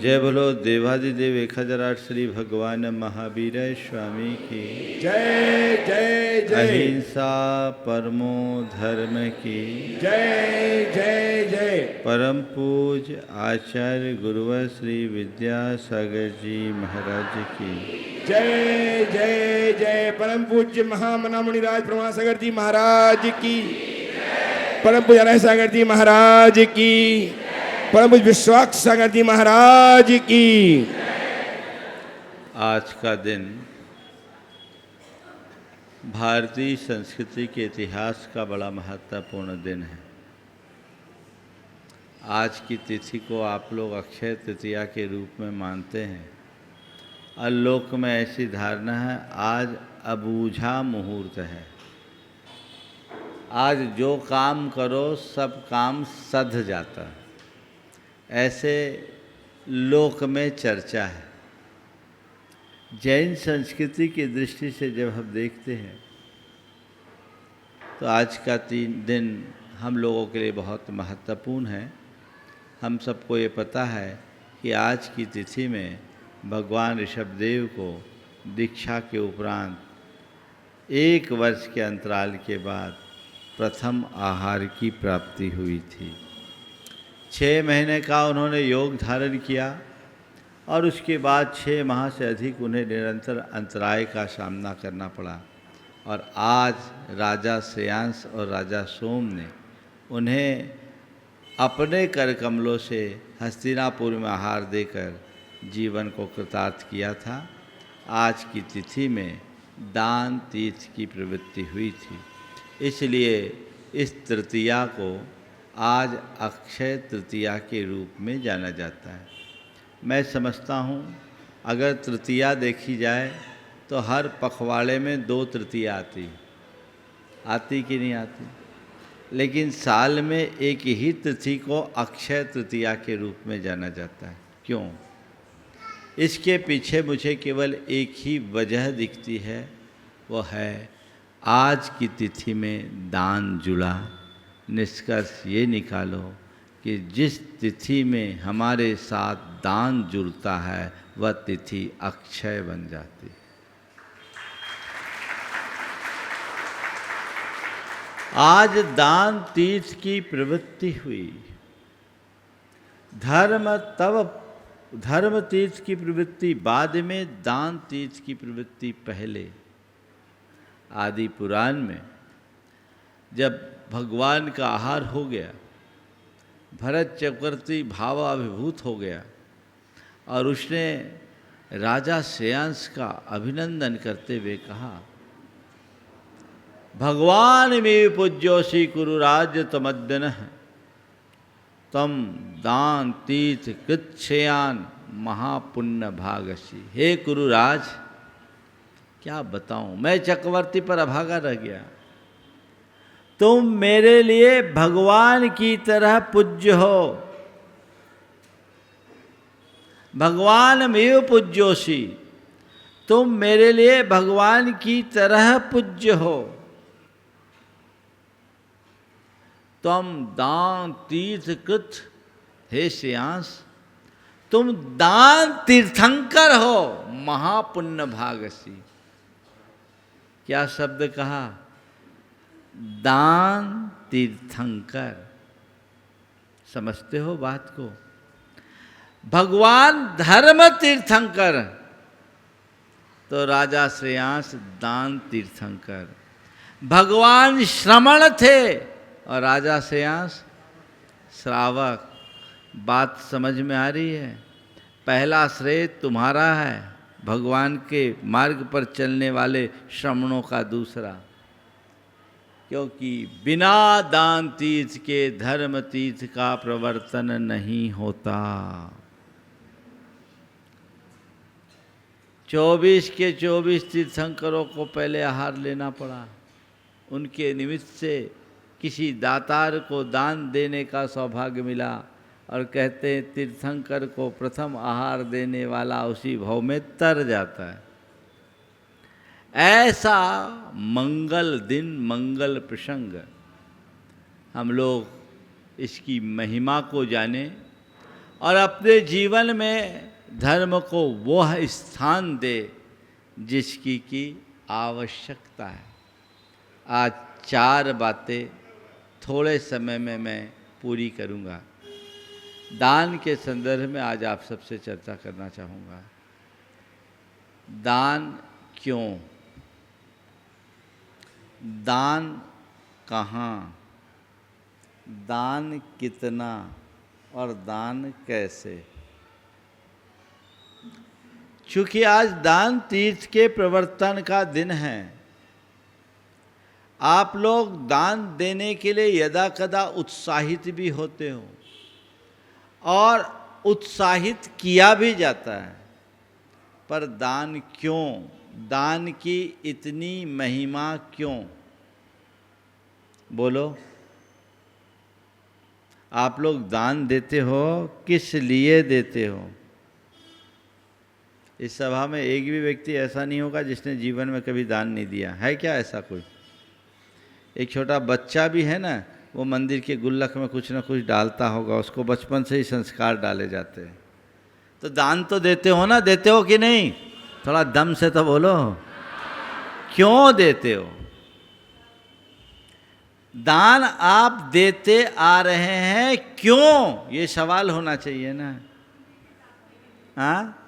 जय बोलो देवादिदेव 1008 श्री भगवान महावीर स्वामी की जय जय जय। अहिंसा परमो धर्म की जय जय जय। परम पूज आचार्य गुरुवर श्री विद्यासागर जी महाराज की जय जय जय। परम पूज्य महामना मुनिराज प्रमासागर जी महाराज की, परम पूज्य अनय सागर जी महाराज की, परम पूज्य विश्वाक्ष सागर जी महाराज की। आज का दिन भारतीय संस्कृति के इतिहास का बड़ा महत्वपूर्ण दिन है। आज की तिथि को आप लोग अक्षय तृतीया के रूप में मानते हैं और लोक में ऐसी धारणा है आज अबूझा मुहूर्त है। आज जो काम करो सब काम सध जाता है, ऐसे लोक में चर्चा है। जैन संस्कृति की दृष्टि से जब हम देखते हैं तो आज का दिन हम लोगों के लिए बहुत महत्वपूर्ण है। हम सबको ये पता है कि आज की तिथि में भगवान ऋषभदेव को दीक्षा के उपरांत 1 वर्ष के अंतराल के बाद प्रथम आहार की प्राप्ति हुई थी। 6 महीने का उन्होंने योग धारण किया और उसके बाद 6 माह से अधिक उन्हें निरंतर अंतराय का सामना करना पड़ा। और आज राजा श्रेयांश और राजा सोम ने उन्हें अपने कर कमलों से हस्तिनापुर में आहार देकर जीवन को कृतार्थ किया था। आज की तिथि में दान तीर्थ की प्रवृत्ति हुई थी, इसलिए इस तृतीया को आज अक्षय तृतीया के रूप में जाना जाता है। मैं समझता हूँ अगर तृतीया देखी जाए तो हर पखवाड़े में 2 तृतीया आती कि नहीं आती, लेकिन साल में एक ही तिथि को अक्षय तृतीया के रूप में जाना जाता है। क्यों? इसके पीछे मुझे केवल एक ही वजह दिखती है, वो है आज की तिथि में दान जुड़ा। निष्कर्ष ये निकालो कि जिस तिथि में हमारे साथ दान जुड़ता है वह तिथि अक्षय बन जाती है। आज दान तीर्थ की प्रवृत्ति हुई। धर्म तीर्थ की प्रवृत्ति बाद में, दान तीर्थ की प्रवृत्ति पहले। आदि पुराण में जब भगवान का आहार हो गया, भरत चक्रवर्ती भावाभिभूत हो गया और उसने राजा श्रेयांश का अभिनंदन करते हुए कहा, भगवान में पूज्योसी कुरु राज्य तमद्दन तम दान तीर्थ कृच्छयान महापुण्य भागसी। हे कुरुराज, क्या बताऊं, मैं चक्रवर्ती पर अभागा रह गया। तुम मेरे लिए भगवान की तरह पूज्य हो। भगवान में पूज्योसी, तुम मेरे लिए भगवान की तरह पूज्य हो। तुम दान तीर्थ कृत, हे श्रेयांश तुम दान तीर्थंकर हो, महापुण्य भागसी। क्या शब्द कहा? दान तीर्थंकर। समझते हो बात को? भगवान धर्म तीर्थंकर तो राजा श्रेयांश दान तीर्थंकर। भगवान श्रमण थे और राजा श्रेयांश श्रावक। बात समझ में आ रही है? पहला श्रेय तुम्हारा है, भगवान के मार्ग पर चलने वाले श्रमणों का दूसरा। क्योंकि बिना दान तीर्थ के धर्म तीर्थ का प्रवर्तन नहीं होता। 24 के 24 तीर्थंकरों को पहले आहार लेना पड़ा। उनके निमित्त से किसी दातार को दान देने का सौभाग्य मिला और कहते हैं तीर्थंकर को प्रथम आहार देने वाला उसी भव में तर जाता है। ऐसा मंगल दिन, मंगल प्रसंग, हम लोग इसकी महिमा को जाने और अपने जीवन में धर्म को वह स्थान दे जिसकी की आवश्यकता है। आज 4 बातें थोड़े समय में मैं पूरी करूंगा। दान के संदर्भ में आज आप सबसे चर्चा करना चाहूँगा। दान क्यों, दान कहाँ, दान कितना और दान कैसे। चूँकि आज दान तीर्थ के प्रवर्तन का दिन है, आप लोग दान देने के लिए यदा कदा उत्साहित भी होते हो और उत्साहित किया भी जाता है, पर दान क्यों, दान की इतनी महिमा क्यों, बोलो। आप लोग दान देते हो, किस लिए देते हो? इस सभा में एक भी व्यक्ति ऐसा नहीं होगा जिसने जीवन में कभी दान नहीं दिया है। क्या ऐसा कोई? एक छोटा बच्चा भी है ना, वो मंदिर के गुल्लक में कुछ ना कुछ डालता होगा, उसको बचपन से ही संस्कार डाले जाते हैं। तो दान तो देते हो ना, देते हो कि नहीं? थोड़ा दम से तो बोलो, क्यों देते हो? दान आप देते आ रहे हैं क्यों, ये सवाल होना चाहिए ना। हाँ,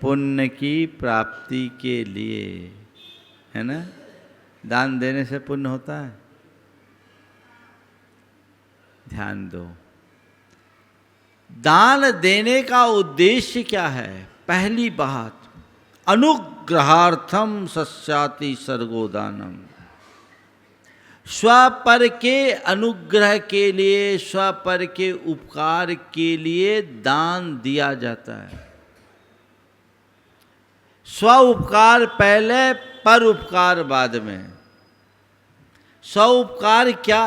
पुण्य की प्राप्ति के लिए, है ना। दान देने से पुण्य होता है, ध्यान दो। दान देने का उद्देश्य क्या है? पहली बात, अनुग्रहार्थम सस्याति सर्गो दानम। स्वपर के अनुग्रह के लिए, स्वपर के उपकार के लिए दान दिया जाता है। स्व उपकार पहले, पर उपकार बाद में। स्व उपकार क्या?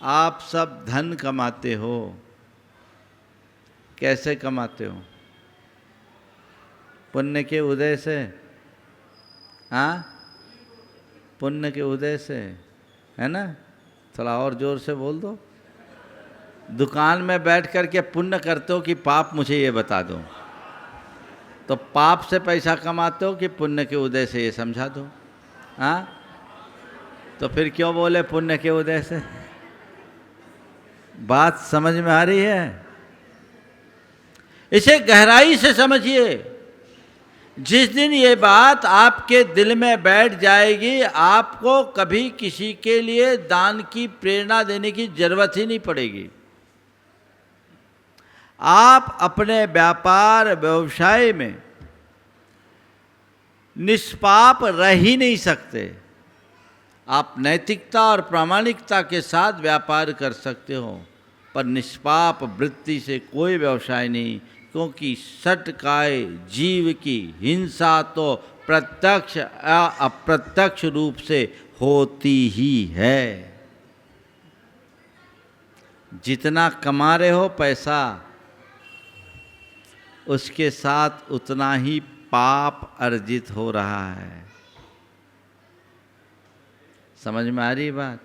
आप सब धन कमाते हो, कैसे कमाते हो? पुण्य के उदय से। हाँ, पुण्य के उदय से, है ना। थोड़ा और जोर से बोल दो। दुकान में बैठ कर के पुण्य करते हो कि पाप, मुझे ये बता दो। तो पाप से पैसा कमाते हो कि पुण्य के उदय से, ये समझा दो। हाँ, तो फिर क्यों बोले पुण्य के उदय से? बात समझ में आ रही है? इसे गहराई से समझिए। जिस दिन ये बात आपके दिल में बैठ जाएगी, आपको कभी किसी के लिए दान की प्रेरणा देने की जरूरत ही नहीं पड़ेगी। आप अपने व्यापार व्यवसाय में निष्पाप रह ही नहीं सकते। आप नैतिकता और प्रामाणिकता के साथ व्यापार कर सकते हो, पर निष्पाप वृत्ति से कोई व्यवसाय नहीं, क्योंकि सटकाए जीव की हिंसा तो प्रत्यक्ष या अप्रत्यक्ष रूप से होती ही है। जितना कमा रहे हो पैसा, उसके साथ उतना ही पाप अर्जित हो रहा है। समझ में आ रही बात?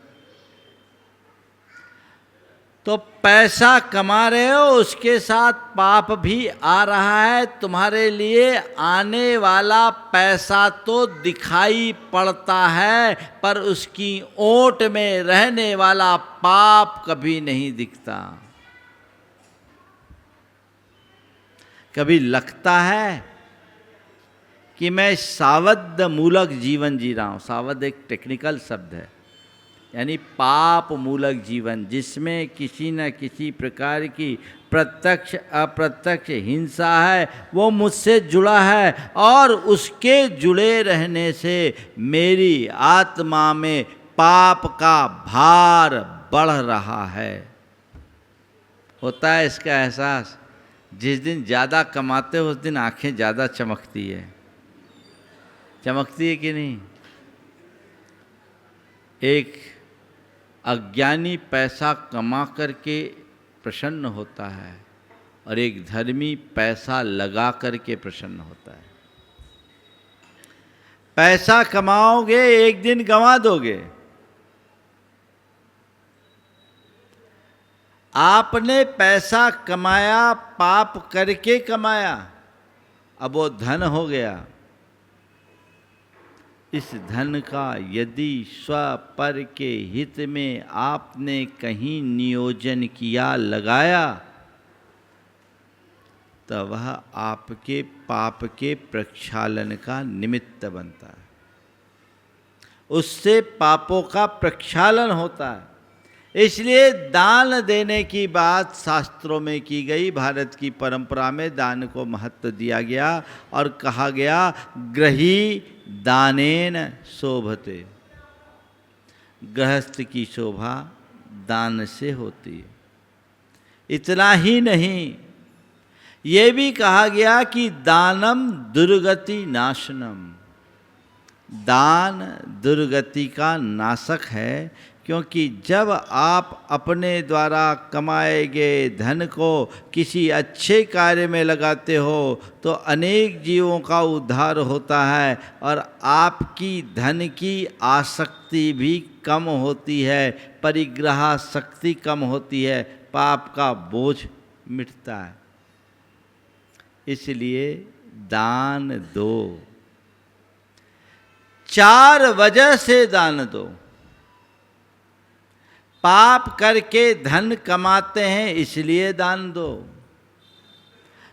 तो पैसा कमा रहे हो, उसके साथ पाप भी आ रहा है। तुम्हारे लिए आने वाला पैसा तो दिखाई पड़ता है, पर उसकी ओट में रहने वाला पाप कभी नहीं दिखता। कभी लगता है कि मैं सावध मूलक जीवन जी रहा हूँ। सावध एक टेक्निकल शब्द है, यानी पाप मूलक जीवन, जिसमें किसी न किसी प्रकार की प्रत्यक्ष अप्रत्यक्ष हिंसा है, वो मुझसे जुड़ा है और उसके जुड़े रहने से मेरी आत्मा में पाप का भार बढ़ रहा है। होता है इसका एहसास? जिस दिन ज़्यादा कमाते हो उस दिन आंखें ज़्यादा चमकती है। चमकती है कि नहीं? एक अज्ञानी पैसा कमा करके प्रसन्न होता है और एक धर्मी पैसा लगा करके प्रसन्न होता है। पैसा कमाओगे, एक दिन गंवा दोगे। आपने पैसा कमाया, पाप करके कमाया, अब वो धन हो गया। इस धन का यदि स्वपर के हित में आपने कहीं नियोजन किया, लगाया, तो वह आपके पाप के प्रक्षालन का निमित्त बनता है। उससे पापों का प्रक्षालन होता है। इसलिए दान देने की बात शास्त्रों में की गई। भारत की परंपरा में दान को महत्व दिया गया और कहा गया ग्रही दानेन शोभते। गृहस्थ की शोभा दान से होती है। इतना ही नहीं, ये भी कहा गया कि दानम दुर्गति नाशनम। दान दुर्गति का नाशक है, क्योंकि जब आप अपने द्वारा कमाए गए धन को किसी अच्छे कार्य में लगाते हो तो अनेक जीवों का उद्धार होता है और आपकी धन की आसक्ति भी कम होती है, परिग्रह शक्ति कम होती है, पाप का बोझ मिटता है। इसलिए दान दो। 4 वजह से दान दो। पाप करके धन कमाते हैं इसलिए दान दो।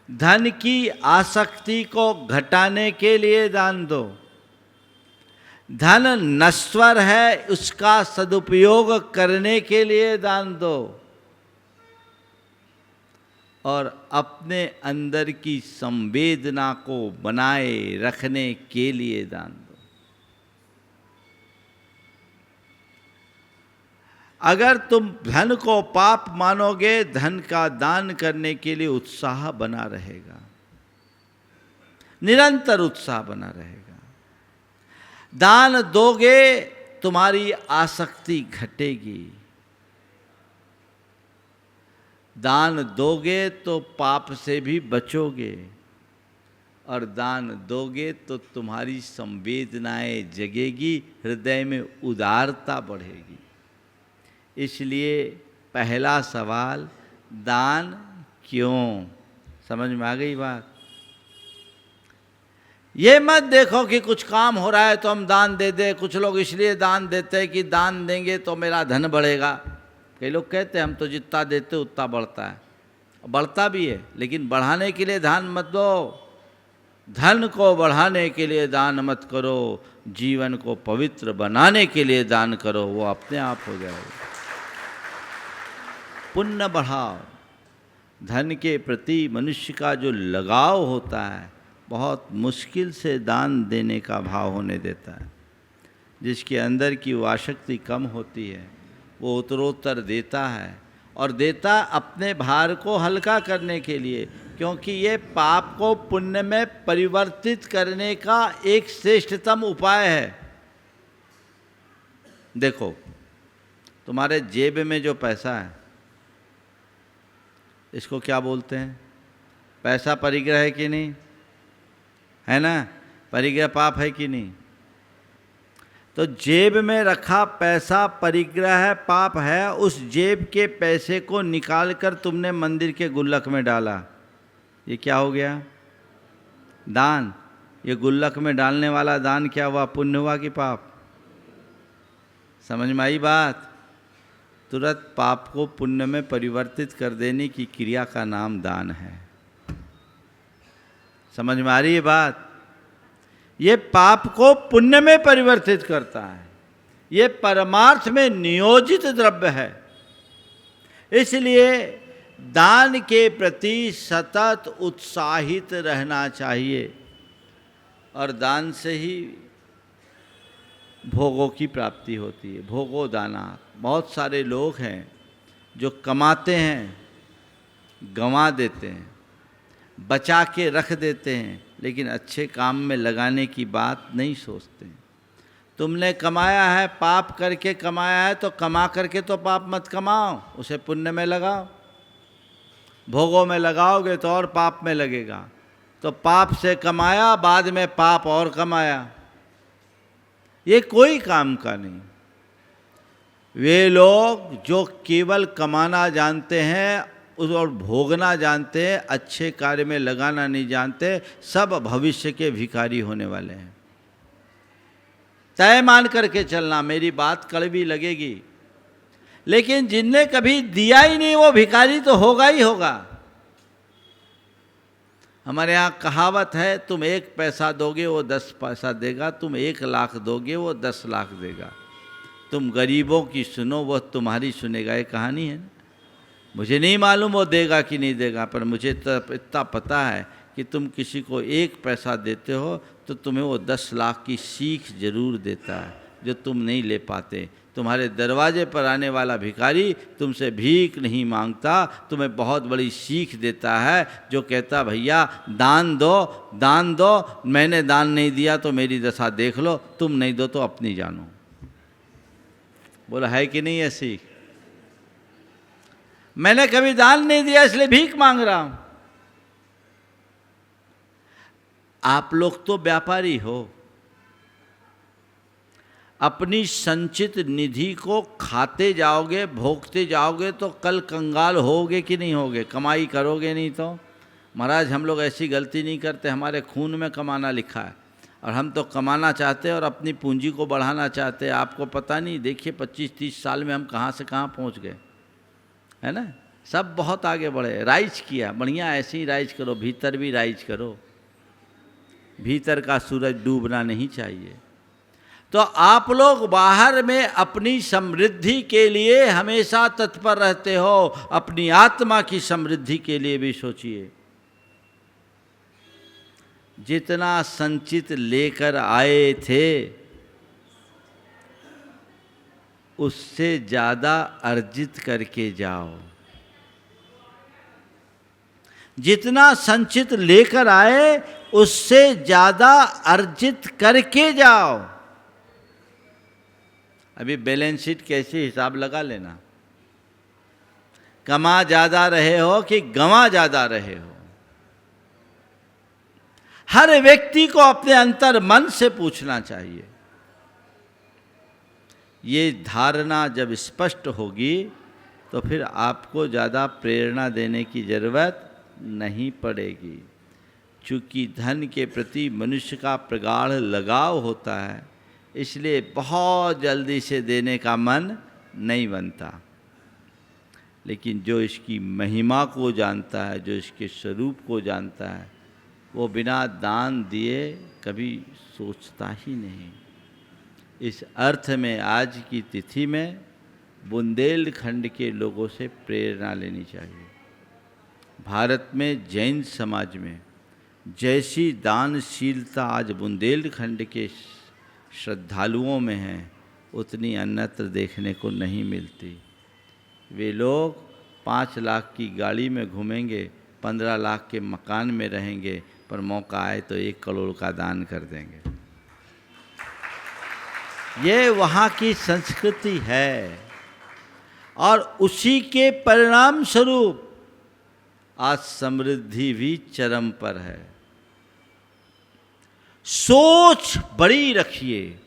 धन की आसक्ति को घटाने के लिए दान दो। धन नश्वर है, उसका सदुपयोग करने के लिए दान दो। और अपने अंदर की संवेदना को बनाए रखने के लिए दान दो। अगर तुम धन को पाप मानोगे, धन का दान करने के लिए उत्साह बना रहेगा, निरंतर उत्साह बना रहेगा। दान दोगे, तुम्हारी आसक्ति घटेगी। दान दोगे तो पाप से भी बचोगे, और दान दोगे तो तुम्हारी संवेदनाएं जगेगी, हृदय में उदारता बढ़ेगी। इसलिए पहला सवाल, दान क्यों? समझ में आ गई बात? ये मत देखो कि कुछ काम हो रहा है तो हम दान दे दें। कुछ लोग इसलिए दान देते हैं कि दान देंगे तो मेरा धन बढ़ेगा। कई लोग कहते हैं हम तो जितना देते उतना बढ़ता है। बढ़ता भी है, लेकिन बढ़ाने के लिए दान मत दो। धन को बढ़ाने के लिए दान मत करो, जीवन को पवित्र बनाने के लिए दान करो, वो अपने आप हो जाएगा। पुण्य बढ़ाओ। धन के प्रति मनुष्य का जो लगाव होता है, बहुत मुश्किल से दान देने का भाव होने देता है। जिसके अंदर की आसक्ति कम होती है, वो उत्तरोत्तर देता है, और देता अपने भार को हल्का करने के लिए, क्योंकि ये पाप को पुण्य में परिवर्तित करने का एक श्रेष्ठतम उपाय है। देखो, तुम्हारे जेब में जो पैसा है, इसको क्या बोलते हैं? पैसा परिग्रह है कि नहीं? है ना? परिग्रह पाप है कि नहीं? तो जेब में रखा पैसा परिग्रह है, पाप है। उस जेब के पैसे को निकालकर तुमने मंदिर के गुल्लक में डाला, ये क्या हो गया? दान। ये गुल्लक में डालने वाला दान क्या हुआ? पुण्य हुआ कि पाप? समझ में आई बात? तुरंत पाप को पुण्य में परिवर्तित कर देने की क्रिया का नाम दान है। समझ में आ रही है बात? ये पाप को पुण्य में परिवर्तित करता है। ये परमार्थ में नियोजित द्रव्य है। इसलिए दान के प्रति सतत उत्साहित रहना चाहिए, और दान से ही भोगों की प्राप्ति होती है। भोगो दाना। बहुत सारे लोग हैं जो कमाते हैं, गंवा देते हैं, बचा के रख देते हैं, लेकिन अच्छे काम में लगाने की बात नहीं सोचते। तुमने कमाया है, पाप करके कमाया है, तो कमा करके तो पाप मत कमाओ, उसे पुण्य में लगाओ। भोगों में लगाओगे तो और पाप में लगेगा। तो पाप से कमाया, बाद में पाप और कमाया, ये कोई काम का नहीं। वे लोग जो केवल कमाना जानते हैं उस और भोगना जानते हैं, अच्छे कार्य में लगाना नहीं जानते, सब भविष्य के भिखारी होने वाले हैं। तय मान करके चलना, मेरी बात कड़वी लगेगी, लेकिन जिनने कभी दिया ही नहीं वो भिखारी तो होगा ही होगा। हमारे यहाँ कहावत है, तुम 1 पैसा दोगे वो 10 पैसा देगा, तुम 1 लाख दोगे वो 10 लाख देगा, तुम गरीबों की सुनो वो तुम्हारी सुनेगा। ये कहानी है ना। मुझे नहीं मालूम वो देगा कि नहीं देगा, पर मुझे तो इतना पता है कि तुम किसी को 1 पैसा देते हो तो तुम्हें वो 10 लाख की सीख जरूर देता है, जो तुम नहीं ले पाते। तुम्हारे दरवाजे पर आने वाला भिखारी तुमसे भीख नहीं मांगता, तुम्हें बहुत बड़ी सीख देता है, जो कहता भैया दान दो, दान दो, मैंने दान नहीं दिया तो मेरी दशा देख लो, तुम नहीं दो तो अपनी जानो। बोला है कि नहीं ऐसी? मैंने कभी दान नहीं दिया इसलिए भीख मांग रहा हूं। आप लोग तो व्यापारी हो, अपनी संचित निधि को खाते जाओगे, भोगते जाओगे तो कल कंगाल होगे कि नहीं होगे? कमाई करोगे नहीं तो। महाराज हम लोग ऐसी गलती नहीं करते, हमारे खून में कमाना लिखा है, और हम तो कमाना चाहते हैं और अपनी पूंजी को बढ़ाना चाहते हैं। आपको पता नहीं, देखिए 25-30 साल में हम कहाँ से कहाँ पहुँच गए, है ना। सब बहुत आगे बढ़े, राइज किया, बढ़िया ऐसे ही राइज करो, भीतर भी राइज करो, भीतर का सूरज डूबना नहीं चाहिए। तो आप लोग बाहर में अपनी समृद्धि के लिए हमेशा तत्पर रहते हो, अपनी आत्मा की समृद्धि के लिए भी सोचिए। जितना संचित लेकर आए थे उससे ज़्यादा अर्जित करके जाओ। जितना संचित लेकर आए उससे ज़्यादा अर्जित करके जाओ। अभी बैलेंस शीट कैसे हिसाब लगा लेना, कमा ज़्यादा रहे हो कि गंवा ज़्यादा रहे हो। हर व्यक्ति को अपने अंतर मन से पूछना चाहिए। ये धारणा जब स्पष्ट होगी तो फिर आपको ज़्यादा प्रेरणा देने की ज़रूरत नहीं पड़ेगी। चूँकि धन के प्रति मनुष्य का प्रगाढ़ लगाव होता है, इसलिए बहुत जल्दी से देने का मन नहीं बनता। लेकिन जो इसकी महिमा को जानता है, जो इसके स्वरूप को जानता है, वो बिना दान दिए कभी सोचता ही नहीं। इस अर्थ में आज की तिथि में बुंदेलखंड के लोगों से प्रेरणा लेनी चाहिए। भारत में जैन समाज में जैसी दानशीलता आज बुंदेलखंड के श्रद्धालुओं में है, उतनी अन्यत्र देखने को नहीं मिलती। वे लोग 5 लाख की गाड़ी में घूमेंगे, 15 लाख के मकान में रहेंगे, पर मौका आए तो 1 करोड़ का दान कर देंगे। ये वहाँ की संस्कृति है, और उसी के परिणाम स्वरूप आज समृद्धि भी चरम पर है। सोच बड़ी रखिए,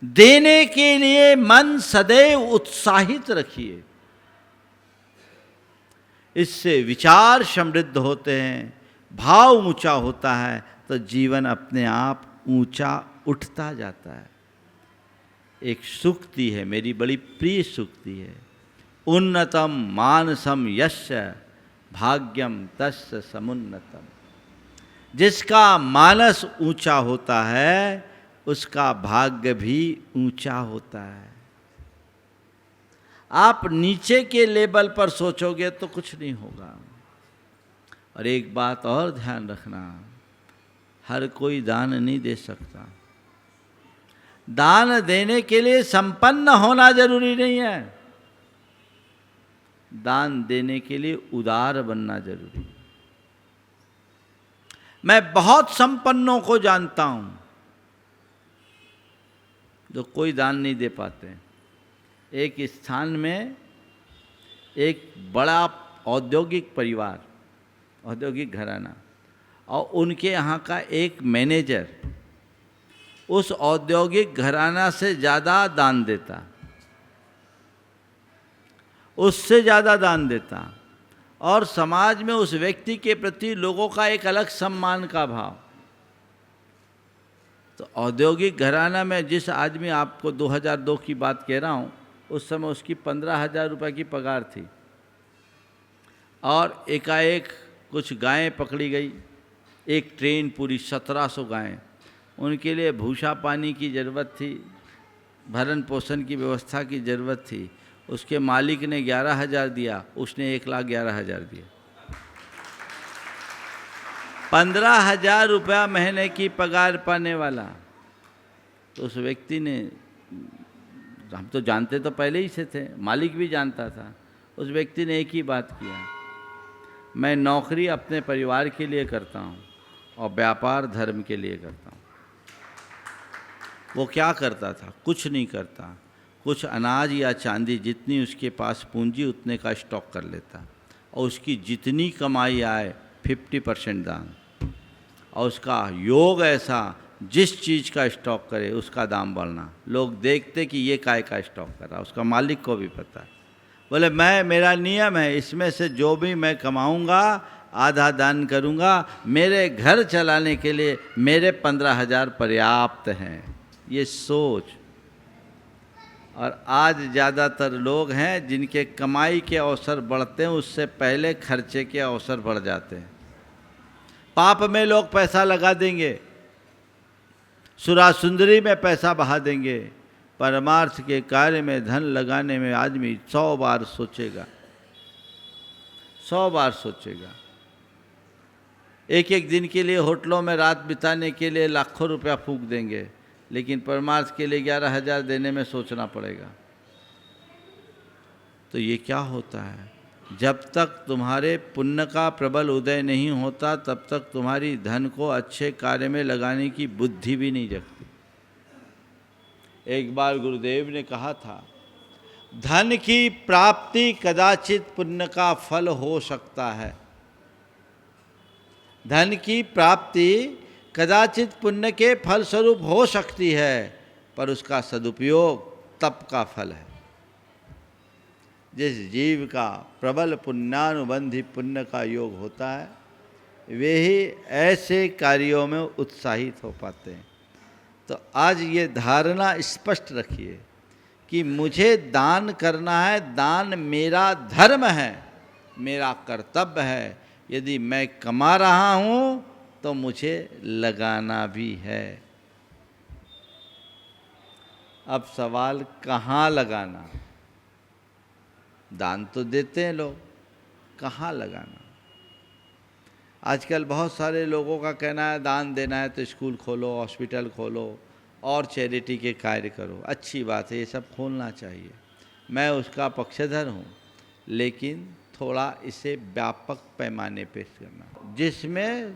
देने के लिए मन सदैव उत्साहित रखिए। इससे विचार समृद्ध होते हैं, भाव ऊंचा होता है, तो जीवन अपने आप ऊंचा उठता जाता है। एक सूक्ति है, मेरी बड़ी प्रिय सूक्ति है, उन्नतम मानसम यस्य भाग्यम तस्य समुन्नतम। जिसका मानस ऊंचा होता है उसका भाग्य भी ऊंचा होता है। आप नीचे के लेवल पर सोचोगे तो कुछ नहीं होगा। और एक बात और ध्यान रखना, हर कोई दान नहीं दे सकता। दान देने के लिए संपन्न होना जरूरी नहीं है, दान देने के लिए उदार बनना जरूरी है। मैं बहुत संपन्नों को जानता हूं जो कोई दान नहीं दे पाते। एक स्थान में एक बड़ा औद्योगिक परिवार, औद्योगिक घराना, और उनके यहाँ का एक मैनेजर उस औद्योगिक घराना से ज़्यादा दान देता। उससे ज़्यादा दान देता, और समाज में उस व्यक्ति के प्रति लोगों का एक अलग सम्मान का भाव। तो औद्योगिक घराना में जिस आदमी, आपको 2002 की बात कह रहा हूँ, उस समय उसकी 15,000 रुपये की पगार थी, और एकाएक कुछ गायें पकड़ी गई, एक ट्रेन पूरी 1700 गायें। उनके लिए भूसा पानी की ज़रूरत थी, भरण पोषण की व्यवस्था की ज़रूरत थी। उसके मालिक ने 11,000 दिया, उसने 1,11,000 दिया। 15,000 रुपया महीने की पगार पाने वाला। तो उस व्यक्ति ने, हम तो जानते तो पहले ही से थे, मालिक भी जानता था, उस व्यक्ति ने एक ही बात किया, मैं नौकरी अपने परिवार के लिए करता हूँ और व्यापार धर्म के लिए करता हूँ। वो क्या करता था? कुछ नहीं करता, कुछ अनाज या चांदी, जितनी उसके पास पूंजी उतने का स्टॉक कर लेता, और उसकी जितनी कमाई आए 50% दान, और उसका योग ऐसा, जिस चीज़ का स्टॉक करे उसका दाम बढ़ना। लोग देखते कि ये काय का स्टॉक कर रहा, उसका मालिक को भी पता है। बोले मेरा नियम है, इसमें से जो भी मैं कमाऊंगा आधा दान करूंगा, मेरे घर चलाने के लिए मेरे 15,000 पर्याप्त हैं। ये सोच। और आज ज़्यादातर लोग हैं जिनके कमाई के अवसर बढ़ते हैं, उससे पहले खर्चे के अवसर बढ़ जाते हैं। पाप में लोग पैसा लगा देंगे, सुरा सुंदरी में पैसा बहा देंगे, परमार्थ के कार्य में धन लगाने में आदमी 100 बार सोचेगा, 100 बार सोचेगा। एक एक दिन के लिए होटलों में रात बिताने के लिए लाखों रुपया फूंक देंगे, लेकिन परमार्थ के लिए 11,000 देने में सोचना पड़ेगा। तो ये क्या होता है? जब तक तुम्हारे पुण्य का प्रबल उदय नहीं होता, तब तक तुम्हारी धन को अच्छे कार्य में लगाने की बुद्धि भी नहीं जगती। एक बार गुरुदेव ने कहा था, धन की प्राप्ति कदाचित पुण्य का फल हो सकता है। धन की प्राप्ति कदाचित पुण्य के फल स्वरूप हो सकती है, पर उसका सदुपयोग तप का फल है। जिस जीव का प्रबल पुण्यानुबंधी पुण्य का योग होता है, वे ही ऐसे कार्यों में उत्साहित हो पाते हैं। तो आज ये धारणा स्पष्ट रखिए कि मुझे दान करना है, दान मेरा धर्म है, मेरा कर्तव्य है। यदि मैं कमा रहा हूँ तो मुझे लगाना भी है। अब सवाल कहाँ लगाना? दान तो देते हैं लोग, कहाँ लगाना? आजकल बहुत सारे लोगों का कहना है दान देना है तो स्कूल खोलो, हॉस्पिटल खोलो और चैरिटी के कार्य करो। अच्छी बात है, ये सब खोलना चाहिए, मैं उसका पक्षधर हूँ, लेकिन थोड़ा इसे व्यापक पैमाने पे करना, जिसमें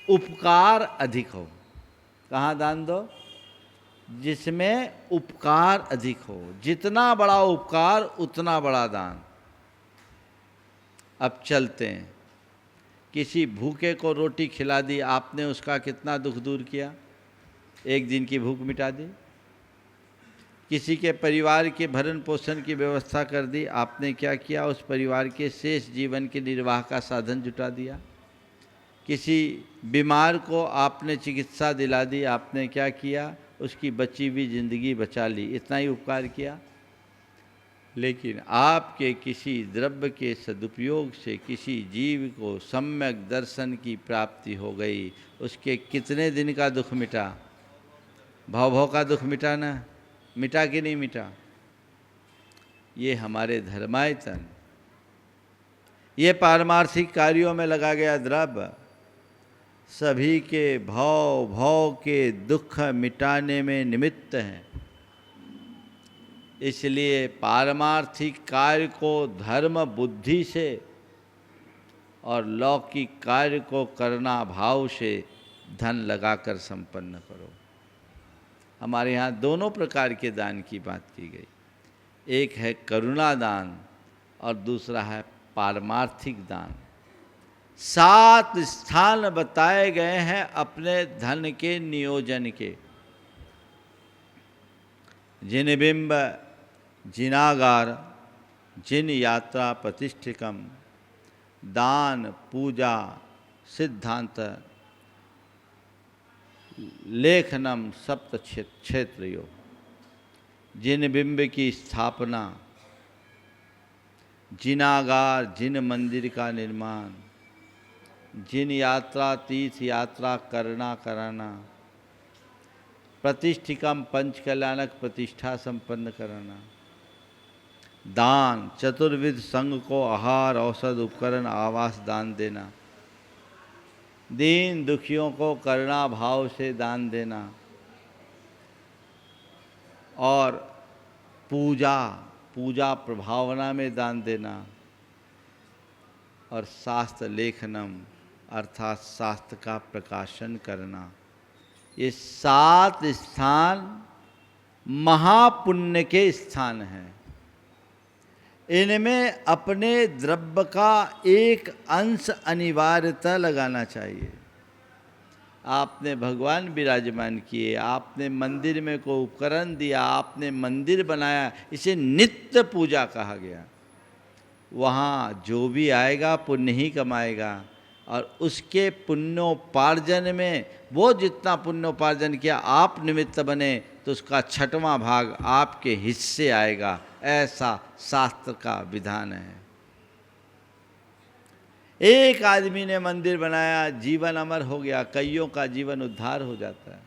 उपकार अधिक हो। कहाँ दान दो? जिसमें उपकार अधिक हो। जितना बड़ा उपकार उतना बड़ा दान। अब चलते हैं, किसी भूखे को रोटी खिला दी आपने, उसका कितना दुख दूर किया, एक दिन की भूख मिटा दी। किसी के परिवार के भरण पोषण की व्यवस्था कर दी, आपने क्या किया, उस परिवार के शेष जीवन के निर्वाह का साधन जुटा दिया। किसी बीमार को आपने चिकित्सा दिला दी, आपने क्या किया, उसकी बची हुई जिंदगी बचा ली, इतना ही उपकार किया। लेकिन आपके किसी द्रव्य के सदुपयोग से किसी जीव को सम्यक दर्शन की प्राप्ति हो गई, उसके कितने दिन का दुख मिटा? भव का दुख मिटा ना? मिटा कि नहीं मिटा? ये हमारे धर्मायतन, ये पारमार्थिक कार्यों में लगा गया द्रव्य सभी के भव के दुख मिटाने में निमित्त हैं। इसलिए पारमार्थिक कार्य को धर्म बुद्धि से और लौकिक कार्य को करना भाव से धन लगाकर संपन्न करो। हमारे यहाँ दोनों प्रकार के दान की बात की गई, एक है करुणा दान और दूसरा है पारमार्थिक दान। 7 स्थान बताए गए हैं अपने धन के नियोजन के। जिनबिंब, जिनागार, जिन यात्रा प्रतिष्ठिकम दान पूजा सिद्धांत लेखनम सप्त क्षेत्रियो, जिन बिंब की स्थापना, जिनागार, जिन मंदिर का निर्माण, जिन यात्रा तीर्थ यात्रा कराना, प्रतिष्ठिकम पंच कल्याणक प्रतिष्ठा संपन्न कराना, दान चतुर्विध संघ को आहार औषध उपकरण आवास दान देना, दीन दुखियों को करुणा भाव से दान देना, और पूजा प्रभावना में दान देना, और शास्त्र लेखनम अर्थात शास्त्र का प्रकाशन करना। ये 7 स्थान महापुण्य के स्थान हैं। इनमें अपने द्रव्य का एक अंश अनिवार्यता लगाना चाहिए। आपने भगवान विराजमान किए, आपने मंदिर में को उपकरण दिया, आपने मंदिर बनाया, इसे नित्य पूजा कहा गया। वहाँ जो भी आएगा पुण्य ही कमाएगा, और उसके पुण्योपार्जन में वो जितना पुण्योपार्जन किया आप निमित्त बने तो उसका 6वां भाग आपके हिस्से आएगा। ऐसा शास्त्र का विधान है। एक आदमी ने मंदिर बनाया, जीवन अमर हो गया, कईयों का जीवन उद्धार हो जाता है।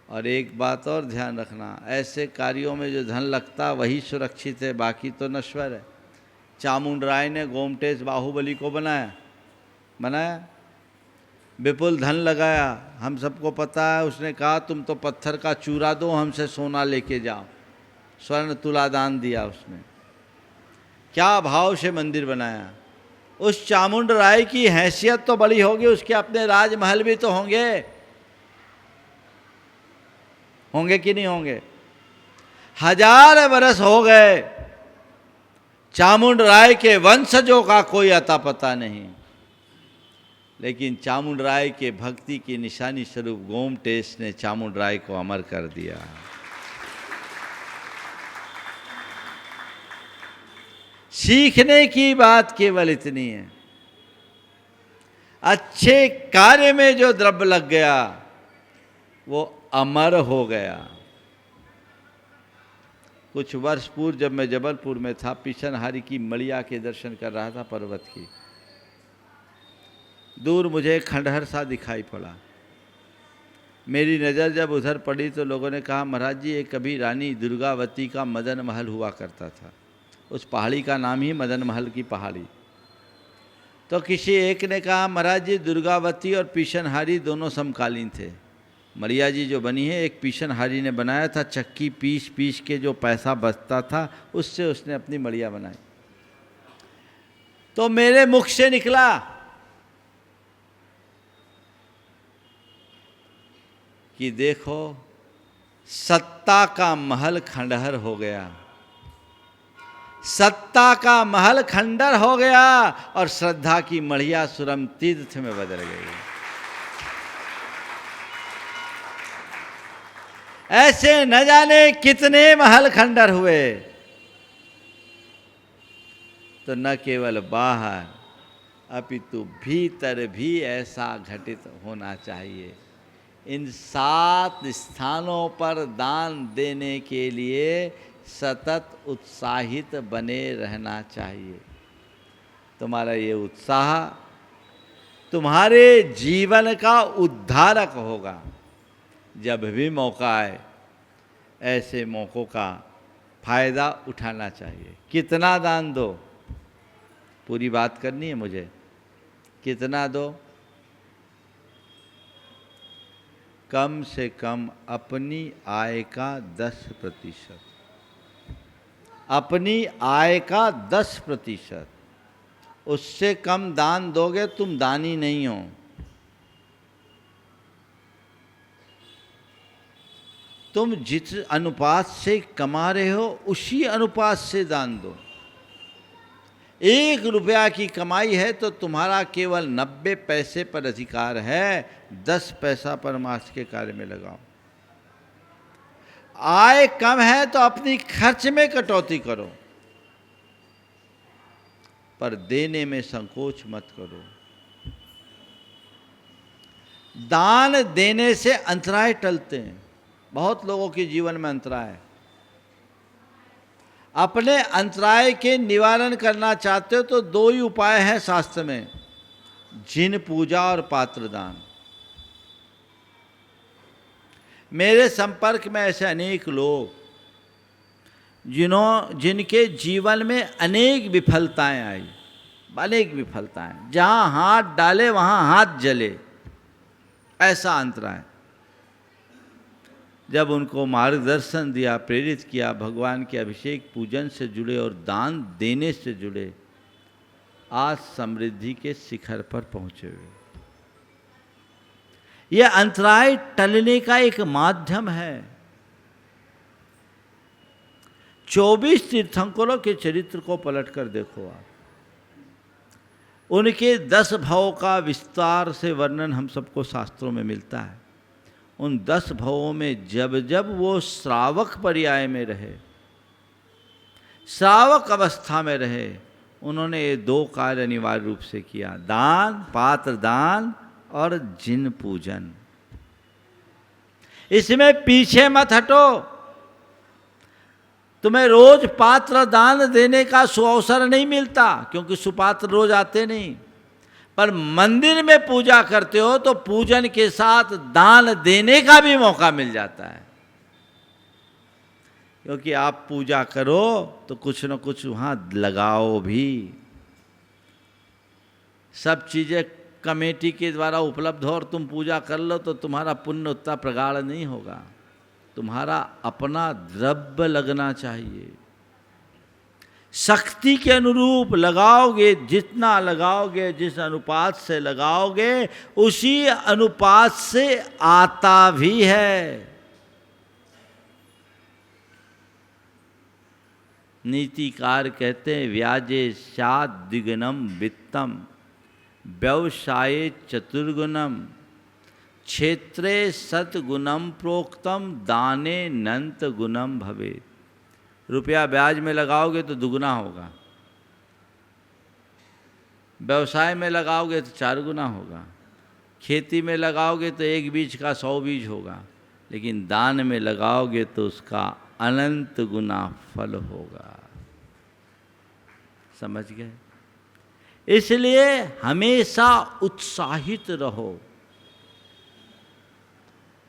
और एक बात और ध्यान रखना, ऐसे कार्यों में जो धन लगता वही सुरक्षित है, बाकी तो नश्वर है। चामुंडराय ने गोमटेश बाहुबली को बनाया, विपुल धन लगाया, हम सबको पता है। उसने कहा तुम तो पत्थर का चूरा दो, हमसे सोना लेके जाओ, स्वर्ण तुला दान दिया उसने। क्या भाव से मंदिर बनाया। उस चामुंडराय की हैसियत तो बड़ी होगी, उसके अपने राजमहल भी तो होंगे कि नहीं होंगे। 1000 बरस हो गए, चामुंडराय के वंशजों का कोई अता पता नहीं, लेकिन चामुंडराय के भक्ति की निशानी स्वरूप गोमटेश ने चामुंडराय को अमर कर दिया। सीखने की बात केवल इतनी है, अच्छे कार्य में जो द्रव्य लग गया वो अमर हो गया। कुछ वर्ष पूर्व जब मैं जबलपुर में था, पिछनहारी की मड़िया के दर्शन कर रहा था, पर्वत की। दूर मुझे खंडहर सा दिखाई पड़ा। मेरी नज़र जब उधर पड़ी तो लोगों ने कहा महाराज जी ये कभी रानी दुर्गावती का मदन महल हुआ करता था। उस पहाड़ी का नाम ही मदन महल की पहाड़ी। तो किसी एक ने कहा महाराज जी दुर्गावती और पिछनहारी दोनों समकालीन थे। मरिया जी जो बनी है एक पिछनहारी ने बनाया था, चक्की पीस पीस के जो पैसा बचता था उससे उसने अपनी मड़िया बनाई। तो मेरे मुख से निकला कि देखो सत्ता का महल खंडहर हो गया, सत्ता का महल खंडहर हो गया और श्रद्धा की मढ़िया सुरम तीर्थ में बदल गई। ऐसे न जाने कितने महल खंडहर हुए। तो न केवल बाहर अपितु भीतर भी ऐसा घटित होना चाहिए। इन 7 स्थानों पर दान देने के लिए सतत उत्साहित बने रहना चाहिए। तुम्हारा ये उत्साह तुम्हारे जीवन का उद्धारक होगा। जब भी मौका आए ऐसे मौक़ों का फायदा उठाना चाहिए। कितना दान दो, पूरी बात करनी है मुझे। कितना दो? कम से कम अपनी आय का 10%। अपनी आय का 10%। उससे कम दान दोगे तुम दानी नहीं हो। तुम जिस अनुपात से कमा रहे हो उसी अनुपात से दान दो। 1 रुपया की कमाई है तो तुम्हारा केवल 90 पैसे पर अधिकार है, 10 पैसा परमार्थ के कार्य में लगाओ। आय कम है तो अपनी खर्च में कटौती करो। पर देने में संकोच मत करो। दान देने से अंतराय टलते हैं। बहुत लोगों के जीवन में अंतराय है। अपने अंतराय के निवारण करना चाहते हो तो दो ही उपाय हैं शास्त्र में, जिन पूजा और पात्र दान। मेरे संपर्क में ऐसे अनेक लोग जिनके जीवन में अनेक विफलताएं आई, अनेक विफलताएं, जहां हाथ डाले वहां हाथ जले, ऐसा अंतराय। जब उनको मार्गदर्शन दिया, प्रेरित किया, भगवान के अभिषेक पूजन से जुड़े और दान देने से जुड़े, आज समृद्धि के शिखर पर पहुंचे हुए। यह अंतराय टलने का एक माध्यम है। 24 तीर्थंकरों के चरित्र को पलटकर देखो आप। उनके 10 भवों का विस्तार से वर्णन हम सबको शास्त्रों में मिलता है। उन 10 भवों में जब जब वो श्रावक पर्याय में रहे, श्रावक अवस्था में रहे, उन्होंने ये 2 कार्य अनिवार्य रूप से किया, दान, पात्र दान और जिन पूजन। इसमें पीछे मत हटो। तुम्हें रोज पात्र दान देने का सुअवसर नहीं मिलता, क्योंकि सुपात्र रोज आते नहीं। पर मंदिर में पूजा करते हो तो पूजन के साथ दान देने का भी मौका मिल जाता है। क्योंकि आप पूजा करो तो कुछ न कुछ वहाँ लगाओ भी। सब चीज़ें कमेटी के द्वारा उपलब्ध हो और तुम पूजा कर लो तो तुम्हारा पुण्य उतना प्रगाढ़ नहीं होगा। तुम्हारा अपना द्रव्य लगना चाहिए। शक्ति के अनुरूप लगाओगे, जितना लगाओगे, जिस अनुपात से लगाओगे, उसी अनुपात से आता भी है। नीतिकार कहते हैं, व्याजे स्यात् द्विगुणम वित्तम, व्यवसाये चतुर्गुणम, क्षेत्रे सतगुणम प्रोक्तम, दाने नंत गुणम भवेत्। रुपया ब्याज में लगाओगे तो दुगुना होगा, व्यवसाय में लगाओगे तो 4 गुना होगा, खेती में लगाओगे तो 1 बीज का 100 बीज होगा, लेकिन दान में लगाओगे तो उसका अनंत गुना फल होगा। समझ गए? इसलिए हमेशा उत्साहित रहो।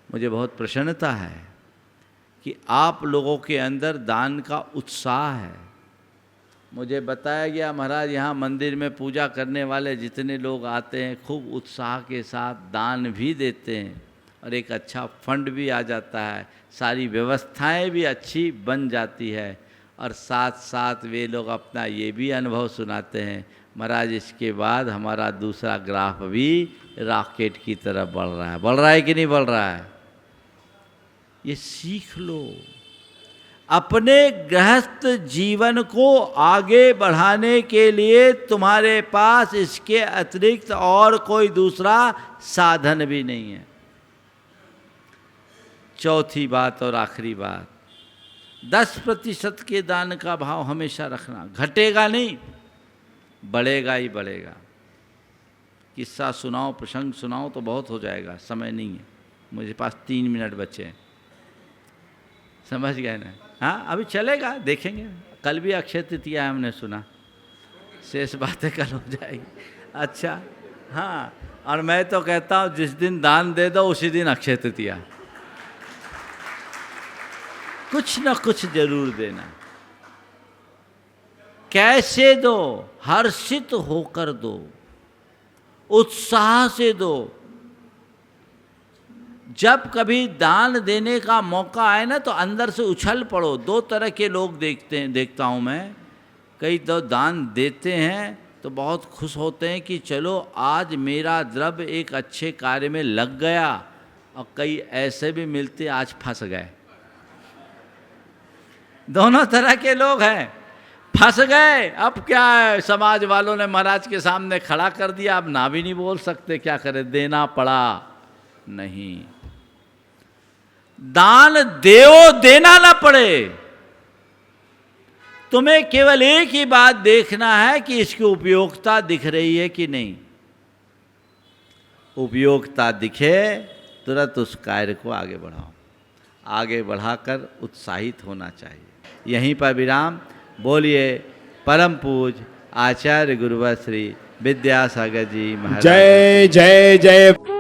मुझे बहुत प्रसन्नता है कि आप लोगों के अंदर दान का उत्साह है। मुझे बताया गया, महाराज यहाँ मंदिर में पूजा करने वाले जितने लोग आते हैं खूब उत्साह के साथ दान भी देते हैं और एक अच्छा फंड भी आ जाता है, सारी व्यवस्थाएं भी अच्छी बन जाती है। और साथ साथ वे लोग अपना ये भी अनुभव सुनाते हैं, महाराज इसके बाद हमारा दूसरा ग्राफ भी रॉकेट की तरफ बढ़ रहा है। बढ़ रहा है कि नहीं बढ़ रहा है? ये सीख लो। अपने गृहस्थ जीवन को आगे बढ़ाने के लिए तुम्हारे पास इसके अतिरिक्त और कोई दूसरा साधन भी नहीं है। चौथी बात और आखिरी बात, 10% के दान का भाव हमेशा रखना। घटेगा नहीं, बढ़ेगा ही बढ़ेगा। किस्सा सुनाओ, प्रसंग सुनाओ तो बहुत हो जाएगा, समय नहीं है। मुझे पास 3 मिनट बचे हैं। समझ गए ना? हाँ, अभी चलेगा, देखेंगे। कल भी अक्षय तृतीया है, हमने सुना। शेष बातें कल हो जाएगी। अच्छा, हाँ, और मैं तो कहता हूँ जिस दिन दान दे दो उसी दिन अक्षय तृतीया। कुछ न कुछ जरूर देना। कैसे दो? हर्षित होकर दो, उत्साह से दो। जब कभी दान देने का मौका आए ना तो अंदर से उछल पड़ो। 2 तरह के लोग देखता हूँ मैं। कई तो दान देते हैं तो बहुत खुश होते हैं कि चलो आज मेरा द्रव्य एक अच्छे कार्य में लग गया, और कई ऐसे भी मिलते आज फंस गए। दोनों तरह के लोग हैं। फंस गए, अब क्या है, समाज वालों ने महाराज के सामने खड़ा कर दिया, अब ना भी नहीं बोल सकते, क्या करें, देना पड़ा। नहीं, दान देओ, देना ना पड़े। तुम्हें केवल एक ही बात देखना है कि इसकी उपयोगिता दिख रही है कि नहीं। उपयोगिता दिखे तुरंत उस कार्य को आगे बढ़ाओ, आगे बढ़ाकर उत्साहित होना चाहिए। यहीं पर विराम। बोलिए परम पूज आचार्य गुरुवर श्री विद्यासागर जी महाराज। जय जय जय।